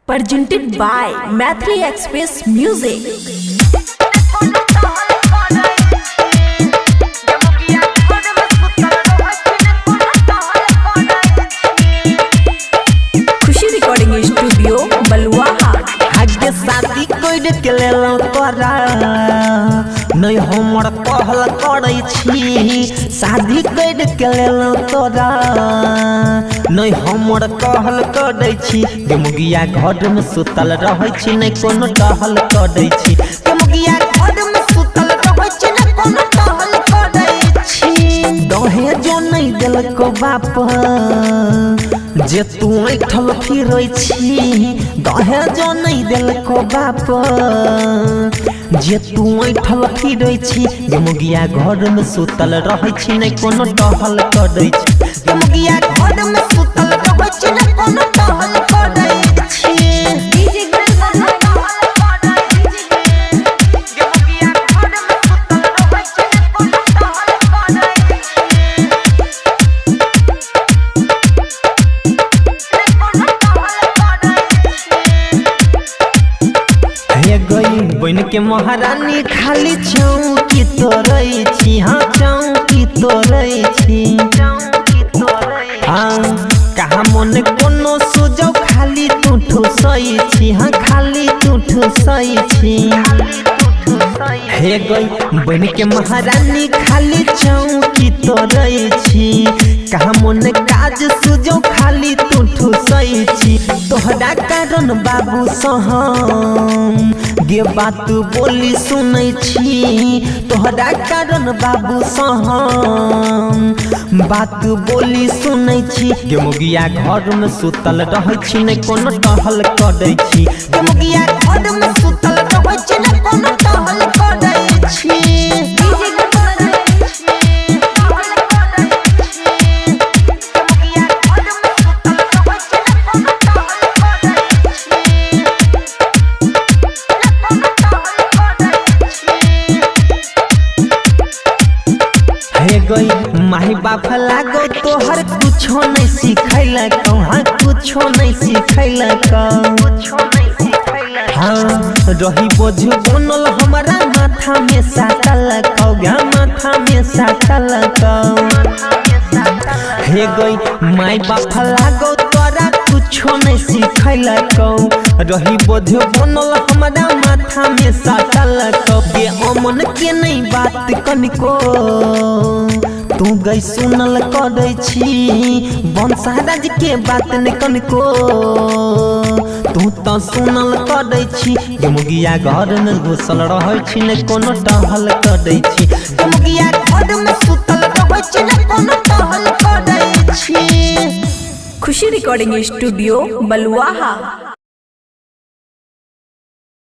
presented by Mathri Express Music. Khushi recording studio Baluaha. आगे शादी कोई के लेलो तोरा नहीं हमर कहल करै छी। शादी कोई के लेलो तोरा नहीं हमर कहल करै छी। गे मुगिया घर में सुतल रहै छी नहीं कोनो टहल करै छी। गे मुगिया घर में सुतल रहै छी नहीं कोनो टहल करै छी। दहेजो नहीं देलको बाप जे तू ऐठल फिरै छी। दहेजो नहीं देलको बाप जे तू ऐठल फिरै छी। गे मुगिया घर में सुतल रहै छी नहीं कोनो टहल करै छी। गे मुगिया घर में सुतल रहै छी नहीं कोनो टहल करै छी। गई बन के महारानी खाली चौकी तोड़ै छी। हाँ चौकी तोड़ै छी। हाँ कहा मन कोनो सुजौ खाली तू ठुसै छी। हाँ खाली तू ठुसै छी। हे गई बन के महारानी खाली चौकी तोड़ै छी। कहा मन काज सुजौ खाली तू ठुसै छी। तोहरा कारण बाबू सहम गे बात बोली सुनै छी। तोहरा कारण बाबू सहम बात बोली सुनै छी। गे मुगिया घर में सुतल रहै छी नहीं कोनो टहल करै छी। गे मुगिया घर में सुतल रहै छी नहीं कोनो टहल करै छी। गई माही बाप लागो तोहर कुछो नहीं सिखैलक। हाँ कुछो नहीं सिखैलक। हाँ रही बोझ बनल हमारा माथा में साटलक। माथा में साटलक। हे गई माई बाप लागो तोरा कुछो नहीं सिखैलक। रही बोझ बनल हमारा माथा में साटलक। बे अमन के नहीं बात कनिको तू गई सुनल करै छी। बंसाराज के बात नहीं कनिको तू तो सुनल करै छी। गे मुगिया घर में घुसल रहै छी नहीं कोनो टहल करै छी। गे मुगिया घर में सुतल रहै छी नहीं कोनो टहल करै छी। खुशी रिकॉर्डिंग स्टूडियो बलुआहा।